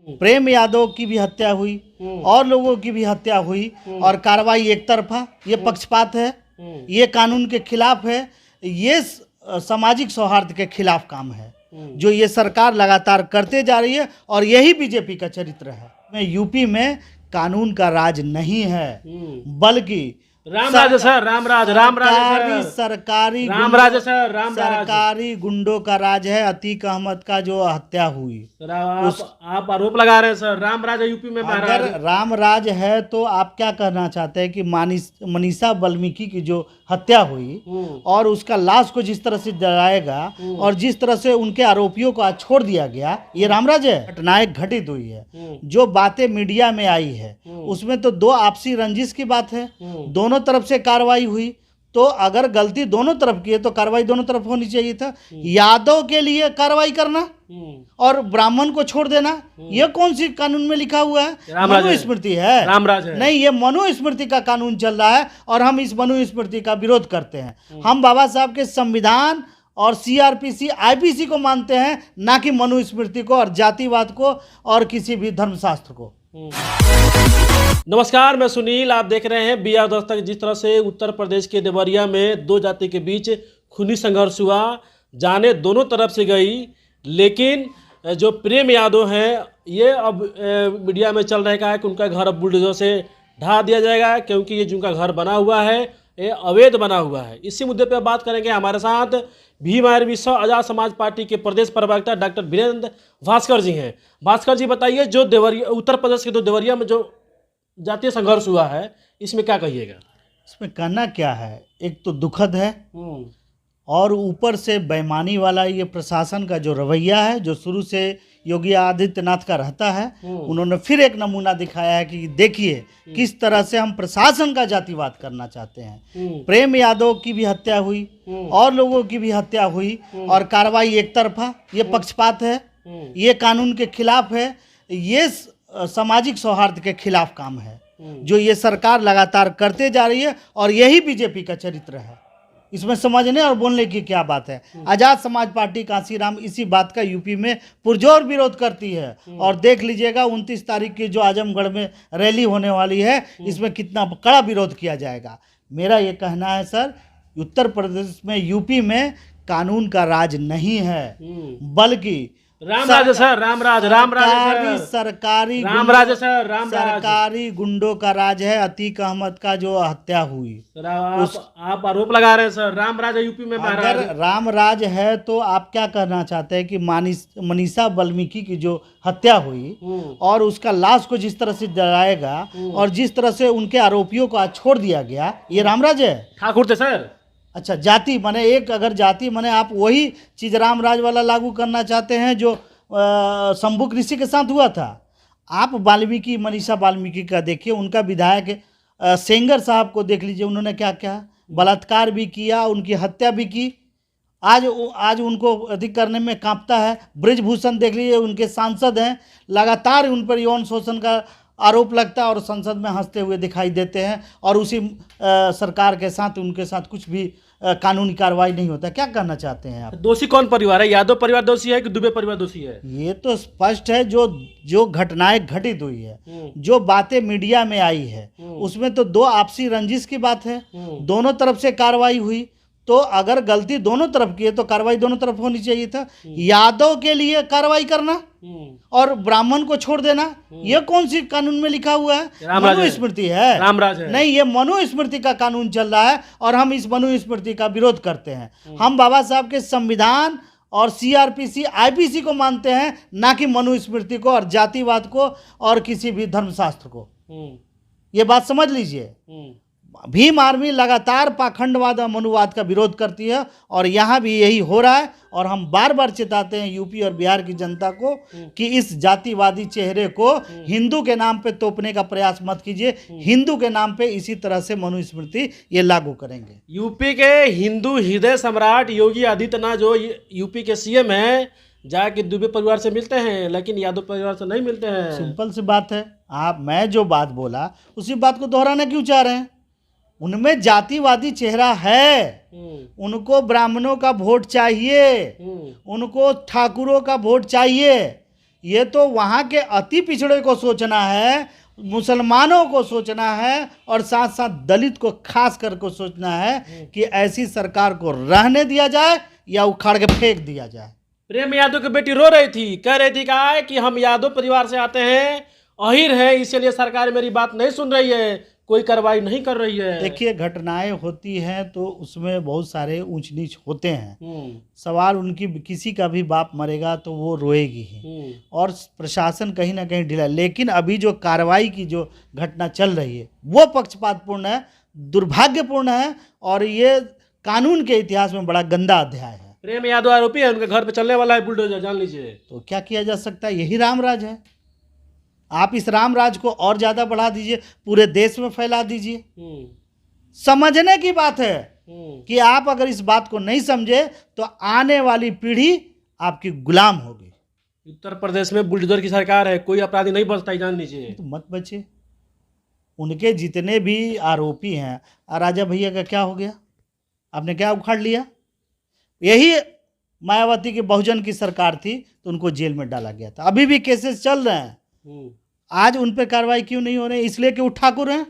प्रेम यादव की भी हत्या हुई और लोगों की भी हत्या हुई और कार्रवाई एक तरफा, ये पक्षपात है, ये कानून के खिलाफ है, ये सामाजिक सौहार्द के खिलाफ काम है जो ये सरकार लगातार करते जा रही है और यही बीजेपी का चरित्र है। यूपी में कानून का राज नहीं है बल्कि रामराज सर, रामराज सरकारी गुंडों का राज है। अतीक अहमद का जो हत्या हुई, आप आरोप लगा रहे हैं सर, रामराज यूपी में। अगर रामराज है तो आप क्या कहना चाहते हैं कि मनीषा वाल्मीकि की जो हत्या हुई और उसका लाश को जिस तरह से जलाएगा और जिस तरह से उनके आरोपियों को आज छोड़ दिया गया, ये रामराज है? घटनाएं घटित हुई है, जो बातें मीडिया में आई है उसमें तो दो आपसी रंजिश की बात है, दोनों तरफ से कार्रवाई हुई। तो अगर गलती दोनों तरफ की है तो कार्रवाई दोनों तरफ होनी चाहिए था। यादव के लिए कार्रवाई करना और ब्राह्मण को छोड़ देना, ये कौन सी कानून में लिखा हुआ है? मनुस्मृति है, रामराज है। नहीं, ये मनुस्मृति का कानून चल रहा है और हम इस मनुस्मृति का विरोध करते हैं। हम बाबा साहब के संविधान और सीआरपीसी आईपीसी को मानते हैं, ना कि मनुस्मृति को और जातिवाद को और किसी भी धर्मशास्त्र को। नमस्कार, मैं सुनील, आप देख रहे हैं बी आर दस्तक। जिस तरह से उत्तर प्रदेश के देवरिया में दो जाति के बीच खूनी संघर्ष हुआ, जाने दोनों तरफ से गई, लेकिन जो प्रेम यादव हैं ये अब मीडिया में चल रहा है कि उनका घर अब बुलडोजर से ढा दिया जाएगा, क्योंकि ये जिनका घर बना हुआ है ये अवैध बना हुआ है। इसी मुद्दे पर बात करेंगे। हमारे साथ भीम आयुर्वेद आजाद समाज पार्टी के प्रदेश प्रवक्ता डॉक्टर वीरेंद्र भास्कर जी हैं। भास्कर जी, बताइए, जो देवरिया उत्तर प्रदेश के जो देवरिया में जो जातीय संघर्ष हुआ है, इसमें क्या कहिएगा? इसमें कहना क्या है, एक तो दुखद है और ऊपर से बेईमानी वाला ये प्रशासन का जो रवैया है, जो शुरू से योगी आदित्यनाथ का रहता है, उन्होंने फिर एक नमूना दिखाया है कि देखिए किस तरह से हम प्रशासन का जातिवाद करना चाहते हैं। प्रेम यादव की भी हत्या हुई और लोगों की भी हत्या हुई और कार्रवाई एक तरफा, ये पक्षपात है, ये कानून के खिलाफ है, ये सामाजिक सौहार्द के खिलाफ काम है जो ये सरकार लगातार करते जा रही है और यही बीजेपी का चरित्र है। इसमें समझने और बोलने की क्या बात है? आजाद समाज पार्टी कांसीराम इसी बात का यूपी में पुरजोर विरोध करती है और देख लीजिएगा 29 तारीख की जो आजमगढ़ में रैली होने वाली है, इसमें कितना कड़ा विरोध किया जाएगा। मेरा ये कहना है सर, उत्तर प्रदेश में, यूपी में कानून का राज नहीं है बल्कि रामराज सर, सरकारी गुंडों का राज है। अतीक अहमद का जो हत्या हुई, आप आरोप लगा रहे हैं सर, रामराज यूपी में। अगर रामराज है तो आप क्या कहना चाहते हैं कि मनीषा वाल्मीकि की जो हत्या हुई और उसका लाश को जिस तरह से जलाएगा और जिस तरह से उनके आरोपियों को आज छोड़ दिया गया, ये रामराज है? ठाकुर थे सर। अच्छा, जाति माने एक, अगर जाति माने आप वही चीज़ रामराज वाला लागू करना चाहते हैं जो शंभुक ऋषि के साथ हुआ था। आप वाल्मीकि, मनीषा वाल्मीकि का देखिए, उनका विधायक सेंगर साहब को देख लीजिए, उन्होंने क्या क्या बलात्कार भी किया, उनकी हत्या भी की, आज उनको अधिक करने में कांपता है। ब्रिजभूषण देख लीजिए, उनके सांसद हैं, लगातार उन पर यौन शोषण का आरोप लगता है और संसद में हंसते हुए दिखाई देते हैं और उसी सरकार के साथ उनके साथ कुछ भी कानूनी कार्रवाई नहीं होता। क्या कहना चाहते हैं आप? दोषी कौन परिवार है? यादव परिवार दोषी है कि दुबे परिवार दोषी है? ये तो स्पष्ट है, जो घटनाएं घटित हुई है, जो बातें मीडिया में आई है, उसमें तो दो आपसी रंजिश की बात है, दोनों तरफ से कार्रवाई हुई। तो अगर गलती दोनों तरफ की है तो कार्रवाई दोनों तरफ होनी चाहिए था। यादव के लिए कार्रवाई करना और ब्राह्मण को छोड़ देना, ये कौन सी कानून में लिखा हुआ है? मनुस्मृति है, रामराज है। नहीं, ये मनुस्मृति का कानून चल रहा है और हम इस मनुस्मृति का विरोध करते हैं। हम बाबा साहब के संविधान और सीआरपीसी आईपीसी को मानते हैं, ना कि मनुस्मृति को और जातिवाद को और किसी भी धर्मशास्त्र को। ये बात समझ लीजिए। भीम आर्मी लगातार पाखंडवाद और मनुवाद का विरोध करती है और यहाँ भी यही हो रहा है और हम बार बार चेताते हैं यूपी और बिहार की जनता को कि इस जातिवादी चेहरे को हिंदू के नाम पे तोपने का प्रयास मत कीजिए। हिंदू के नाम पे इसी तरह से मनुस्मृति ये लागू करेंगे। यूपी के हिंदू हृदय सम्राट योगी आदित्यनाथ जो यूपी के सीएम हैं, जाके दुबे परिवार से मिलते हैं, लेकिन यादव परिवार से नहीं मिलते हैं। सिंपल सी बात है। मैं जो बात बोला उसी बात को दोहराना क्यों चाह रहे हैं? उनमें जातिवादी चेहरा है, उनको ब्राह्मणों का वोट चाहिए, उनको ठाकुरों का वोट चाहिए। ये तो वहाँ के अति पिछड़े को सोचना है, मुसलमानों को सोचना है और साथ साथ दलित को खास करके सोचना है कि ऐसी सरकार को रहने दिया जाए या उखाड़ के फेंक दिया जाए। प्रेम यादव की बेटी रो रही थी, कह रही थी कहा है कि हम यादव परिवार से आते हैं, अहिर है, इसीलिए सरकार मेरी बात नहीं सुन रही है, कोई कार्रवाई नहीं कर रही है। देखिए, घटनाएं होती हैं तो उसमें बहुत सारे ऊंच नीच होते हैं। सवाल उनकी, किसी का भी बाप मरेगा तो वो रोएगी ही, और प्रशासन कहीं ना कहीं ढीला। लेकिन अभी जो कार्रवाई की जो घटना चल रही है वो पक्षपातपूर्ण है, दुर्भाग्यपूर्ण है, और ये कानून के इतिहास में बड़ा गंदा अध्याय है। प्रेम यादव आरोपी है, उनके घर पे चलने वाला है बुलडोजर, जान लीजिए। तो क्या किया जा सकता है? यही रामराज है। आप इस रामराज को और ज्यादा बढ़ा दीजिए, पूरे देश में फैला दीजिए। समझने की बात है कि आप अगर इस बात को नहीं समझे तो आने वाली पीढ़ी आपकी गुलाम होगी। उत्तर प्रदेश में बुलडोजर की सरकार है, कोई अपराधी नहीं बचता है, जान लीजिए। तो मत बचे। उनके जितने भी आरोपी हैं, राजा भैया का क्या हो गया? आपने क्या उखाड़ लिया? यही मायावती की बहुजन की सरकार थी तो उनको जेल में डाला गया था। अभी भी केसेस चल रहे हैं। आज उन पर कार्रवाई क्यों नहीं हो रही? इसलिए कि वो ठाकुर हैं।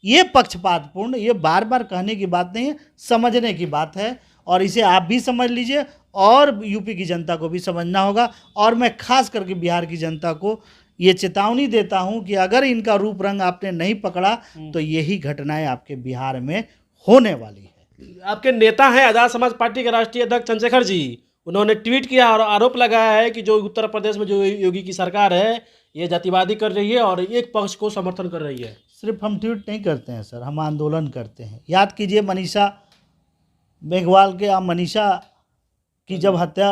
ये पक्षपातपूर्ण, ये बार बार कहने की बात नहीं है, समझने की बात है, और इसे आप भी समझ लीजिए और यूपी की जनता को भी समझना होगा। और मैं खास करके बिहार की जनता को ये चेतावनी देता हूं कि अगर इनका रूप रंग आपने नहीं पकड़ा तो यही घटनाएं आपके बिहार में होने वाली है। आपके नेता हैं आजाद समाज पार्टी के राष्ट्रीय अध्यक्ष चंद्रशेखर जी, उन्होंने ट्वीट किया और आरोप लगाया है कि जो उत्तर प्रदेश में जो योगी की सरकार है ये जातिवादी कर रही है और एक पक्ष को समर्थन कर रही है। सिर्फ हम ट्वीट नहीं करते हैं सर, हम आंदोलन करते हैं। याद कीजिए मनीषा मेघवाल के, मनीषा की जब हत्या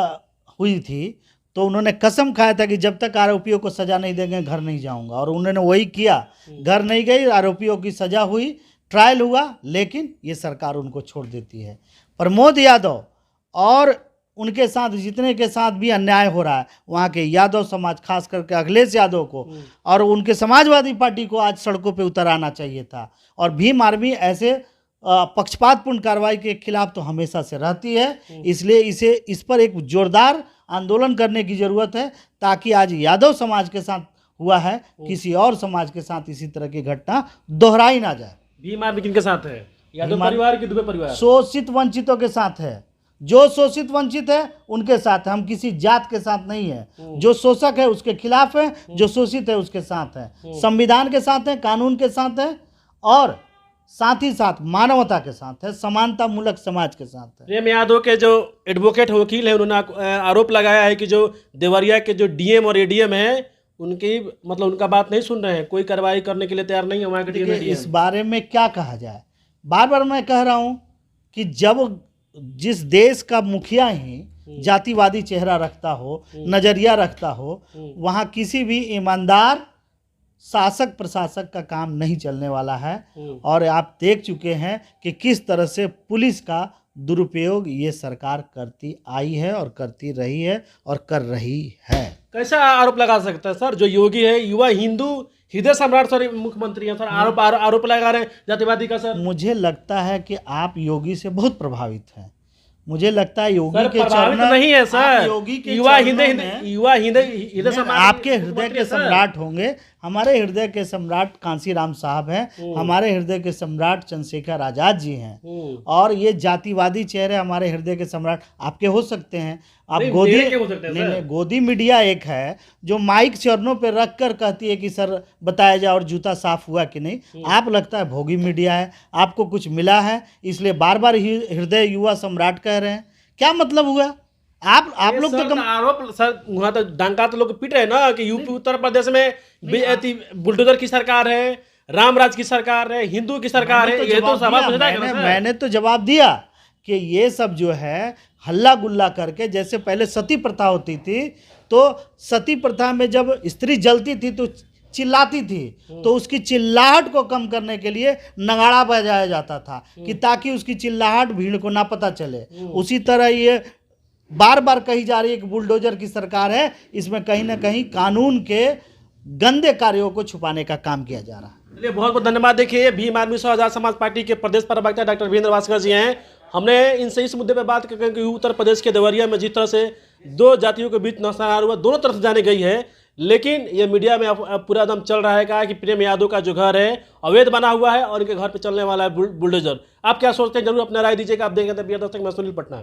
हुई थी तो उन्होंने कसम खाया था कि जब तक आरोपियों को सज़ा नहीं देंगे घर नहीं जाऊंगा, और उन्होंने वही किया। घर नहीं गई, आरोपियों की सज़ा हुई, ट्रायल हुआ, लेकिन ये सरकार उनको छोड़ देती है। प्रमोद यादव और उनके साथ जितने के साथ भी अन्याय हो रहा है, वहाँ के यादव समाज, खास करके अखिलेश यादव को और उनके समाजवादी पार्टी को आज सड़कों पे उतर आना चाहिए था। और भीम आर्मी ऐसे पक्षपातपूर्ण कार्रवाई के खिलाफ तो हमेशा से रहती है, इसलिए इस पर एक जोरदार आंदोलन करने की ज़रूरत है, ताकि आज यादव समाज के साथ हुआ है किसी और समाज के साथ इसी तरह की घटना दोहराई ना जाए। भीम आर्मी किनके साथ है? यादव परिवार की, दुबे परिवार? शोषित वंचितों के साथ है। जो शोषित वंचित है उनके साथ है, हम किसी जात के साथ नहीं है। जो शोषक है उसके खिलाफ है, जो शोषित है उसके साथ है। संविधान के साथ है, कानून के साथ है, और साथ ही साथ मानवता के साथ है, समानता मूलक समाज के साथ है। प्रेम यादव के जो एडवोकेट वकील है उन्होंने आरोप लगाया है कि जो देवरिया के जो डीएम और एडीएम है उनकी उनका बात नहीं सुन रहे हैं, कोई कार्रवाई करने के लिए तैयार नहीं है वहाँ के डीएम। इस बारे में क्या कहा जाए? बार बार मैं कह रहा हूँ कि जब जिस देश का मुखिया ही जातिवादी चेहरा रखता हो, नजरिया रखता हो, वहाँ किसी भी ईमानदार शासक प्रशासक का काम नहीं चलने वाला है। और आप देख चुके हैं कि किस तरह से पुलिस का दुरुपयोग ये सरकार करती आई है और करती रही है और कर रही है। कैसा आरोप लगा सकता है सर? जो योगी है युवा हिंदू हृदय सम्राट सर मुख्यमंत्री हैं सर, आरोप लगा रहे हैं जातिवादी का सर। मुझे लगता है कि आप योगी से बहुत प्रभावित हैं। मुझे लगता है योगी के चरणों नहीं है सर, योगी के युवा हृदय सम्राट आपके हृदय के सम्राट होंगे। हमारे हृदय के सम्राट कांसीराम साहब हैं, हमारे हृदय के सम्राट चंद्रशेखर आजाद जी हैं, और ये जातिवादी चेहरे हमारे हृदय के सम्राट आपके हो सकते हैं। आप गोदी मीडिया एक है जो माइक चरणों पे रख कर कहती है कि सर बताया जाए और जूता साफ हुआ कि नहीं। आप लगता है भोगी मीडिया है, आपको कुछ मिला है इसलिए बार बार हृदय युवा सम्राट कह रहे हैं। क्या मतलब हुआ? आप लोग तो आरोप सर वहाँ तो डंका तो लोग पीट रहे हैं ना कि यूपी उत्तर प्रदेश में बुलडोजर की सरकार है, रामराज की सरकार है, हिंदू की सरकार है। ये तो सवाल मैंने तो जवाब दिया कि ये सब जो है हल्ला गुल्ला करके, जैसे पहले सती प्रथा होती थी तो सती प्रथा में जब स्त्री जलती थी तो चिल्लाती थी, तो उसकी चिल्लाहट को कम करने के लिए नगाड़ा बजाया जाता था कि ताकि उसकी चिल्लाहट भीड़ को ना पता चले। उसी तरह ये बार बार कही जा रही है कि बुलडोजर की सरकार है, इसमें कहीं ना कहीं कानून के गंदे कार्यों को छुपाने का काम किया जा रहा है। चलिए बहुत बहुत धन्यवाद। देखिए भीम आर्मी आजाद समाज पार्टी के प्रदेश प्रवक्ता डॉक्टर वीरेंद्र भास्कर जी हैं। हमने इनसे इस मुद्दे पर बात की कि उत्तर प्रदेश के देवरिया में जिस तरह से दो जातियों के बीच नरसंहार हुआ, दोनों तरफ से जाने गई है। लेकिन ये मीडिया में अब पूरा दम चल रहा है कहा कि प्रेम यादव का जो घर है अवैध बना हुआ है और इनके घर पे चलने वाला है बुलडोजर। आप क्या सोचते हैं, जरूर अपना राय दीजिएगा। आप देख रहे हैं बी आर दस्तक, मैं सुनील पटना।